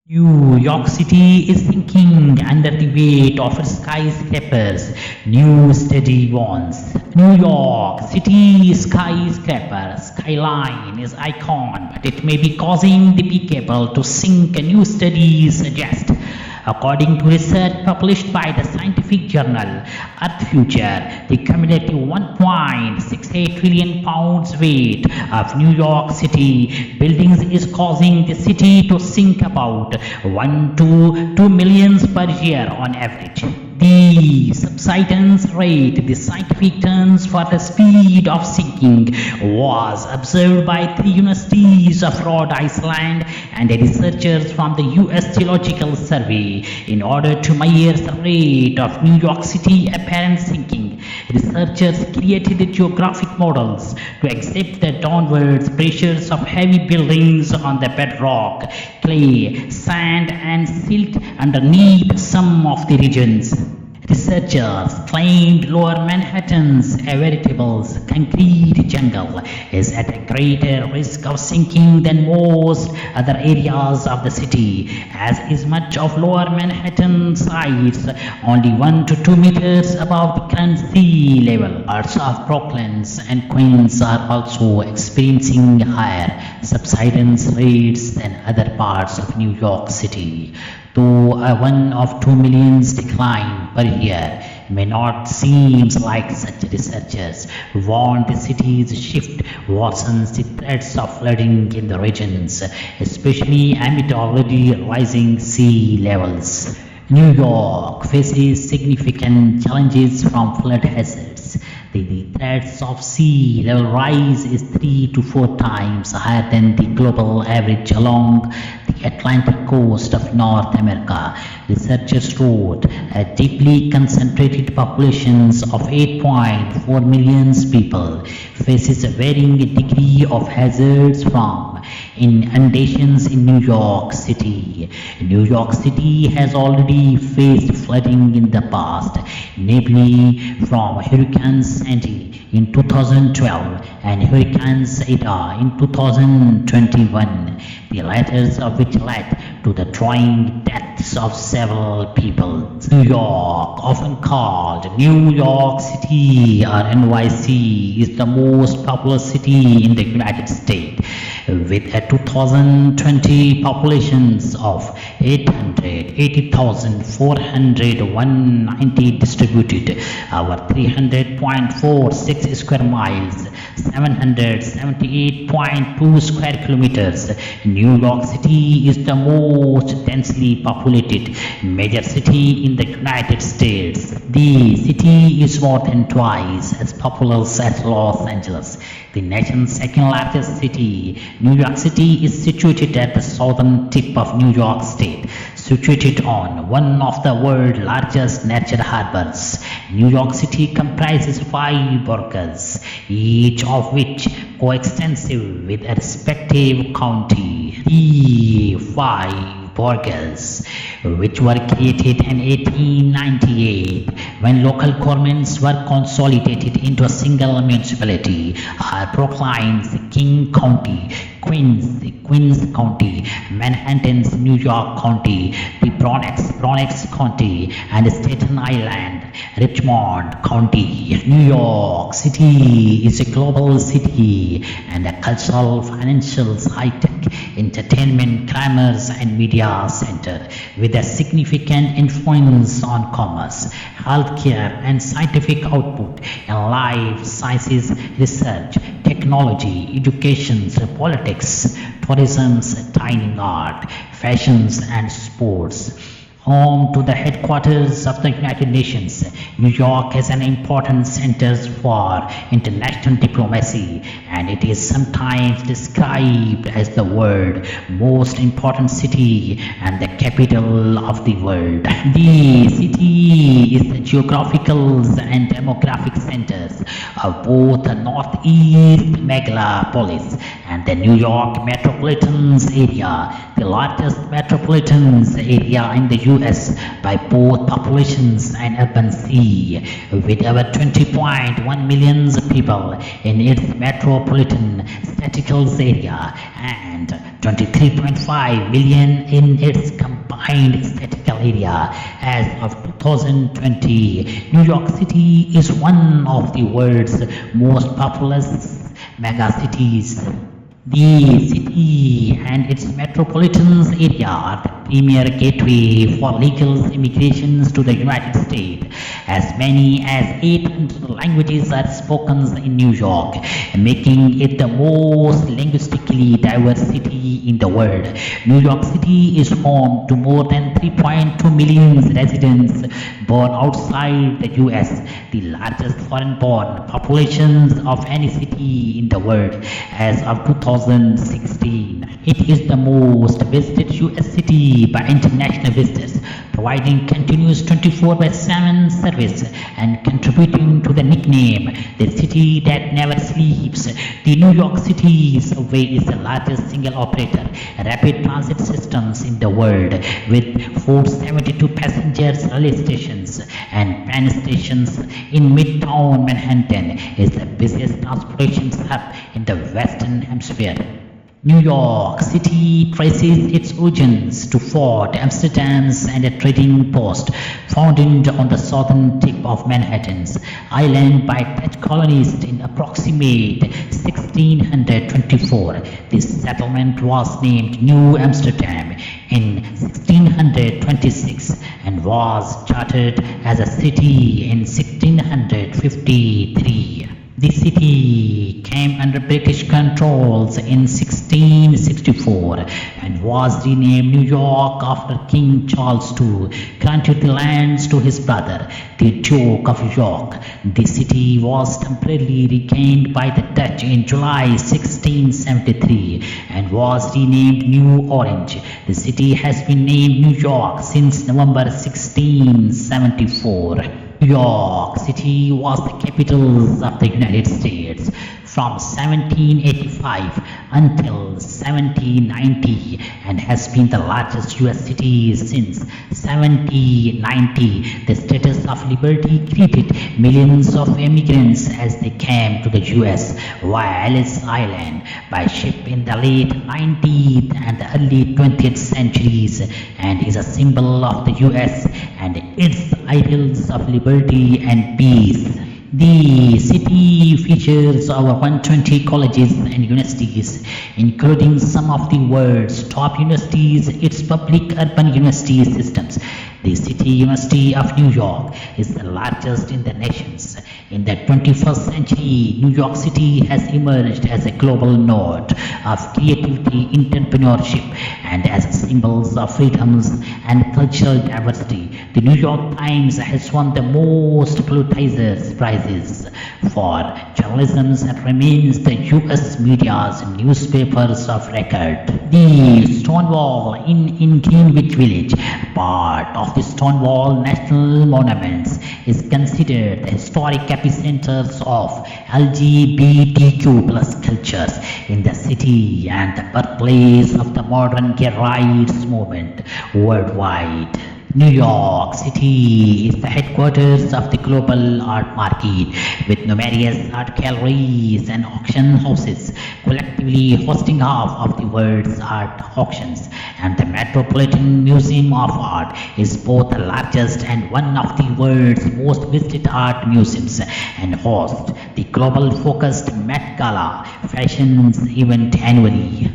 New York City is sinking under the weight of its skyscrapers, new study warns. New York City skyscraper skyline is icon, but it may be causing the peak to sink, a new study suggests. According to research published by the scientific journal Earth Future, the cumulative 1.68 trillion pounds weight of New York City buildings is causing the city to sink about 1 to 2 millions per year on average. The subsidence rate, the scientific terms for the speed of sinking, was observed by three universities of Rhode Island and researchers from the US Geological Survey in order to measure the rate of New York City apparent sinking. Researchers created geographic models to accept the downward pressures of heavy buildings on the bedrock, clay, sand, and silt underneath some of the regions. Researchers claimed Lower Manhattan's a veritable concrete jungle is at a greater risk of sinking than most other areas of the city, as is much of Lower Manhattan sits only 1 to 2 meters above the current sea level. Parts of Brooklyn and Queens are also experiencing higher subsidence rates than other parts of New York City. Though a 1 of 2 millions decline per year may not seem like, such researchers warn the city's shift worsens the threats of flooding in the regions, especially amid already rising sea levels. New York faces significant challenges from flood hazards. The threats of sea level rise is 3 to 4 times higher than the global average along the Atlantic coast of North America. Researchers wrote a deeply concentrated populations of 8.4 million people faces a varying degree of hazards from inundations in New York City. New York City has already faced flooding in the past, namely from Hurricane Sandy in 2012 and Hurricane Ida in 2021, the latter of which led to the tragic deaths of several people. New York, often called New York City or NYC, is the most populous city in the United States, with a 2020 populations of 880,490 distributed over 300.46 square miles, 778.2 square kilometers. New York City is the most densely populated major city in the United States. The city is more than twice as populous as Los Angeles, the nation's second largest city. New York City is situated at the southern tip of New York State, situated on one of the world's largest natural harbors. New York City comprises 5 boroughs, each of which coextensive with a respective county. The 5 boroughs, which were created in 1898 when local governments were consolidated into a single municipality, are Brooklyn's King County, Queens County, Manhattan's New York County, the Bronx County, and Staten Island, Richmond County. New York City is a global city and a cultural, financial, high-tech, entertainment, commerce, and media center with a significant influence on commerce, healthcare, and scientific output in life sciences research, technology, education, politics, tourism, dining art, fashions, and sports. Home to the headquarters of the United Nations, New York is an important center for international diplomacy, and it is sometimes described as the world's most important city and the capital of the world. The city is the geographical and demographic centers of both the Northeast megalopolis and the New York metropolitan area, the largest metropolitan area in the US by both populations and urban sea, with over 20.1 million people in its metropolitan statistical area and 23.5 million in its combined statistical area. As of 2020, New York City is one of the world's most populous megacities. The city and its metropolitan area are the premier gateway for legal immigrations to the United States. As many as 800 languages are spoken in New York, making it the most linguistically diverse city in the world. New York City is home to more than 3.2 million residents born outside the US, the largest foreign-born populations of any city in the world. As of 2016, it is the most visited US city by international visitors, providing continuous 24/7 service and contributing to the nickname, the city that never sleeps. The New York City Subway is the largest single operator rapid transit systems in the world, with 472 passenger railway stations and Penn stations in Midtown Manhattan. Is the busiest transportation hub in the Western Hemisphere. New York City traces its origins to Fort Amsterdam and a trading post founded on the southern tip of Manhattan's island by Dutch colonists in approximate 1624. This settlement was named New Amsterdam in 1626 and was chartered as a city in 1653. The city came under British controls in 1664 and was renamed New York after King Charles II granted the lands to his brother, the Duke of York. The city was temporarily regained by the Dutch in July 1673 and was renamed New Orange. The city has been named New York since November 1674. New York City was the capital of the United States from 1785 until 1790 and has been the largest US city since 1790. The Statue of Liberty greeted millions of immigrants as they came to the US via Ellis Island by ship in the late 19th and the early 20th centuries and is a symbol of the US and its ideals of liberty and peace. The city features over 120 colleges and universities, including some of the world's top universities, its public urban university systems. The City University of New York is the largest in the nations. In the 21st century, New York City has emerged as a global node of creativity, entrepreneurship, and as symbols of freedoms and cultural diversity. The New York Times has won the most Pulitzer prizes for journalism and remains the US media's newspapers of record. The Stonewall Inn in Greenwich Village, part of the Stonewall National Monuments, is considered the historic epicenter of LGBTQ plus cultures in the city and the birthplace of the modern gay rights movement worldwide. New York City is the headquarters of the global art market, with numerous art galleries and auction houses collectively hosting half of the world's art auctions, and the Metropolitan Museum of Art is both the largest and one of the world's most visited art museums, and hosts the global focused Met Gala fashion event annually.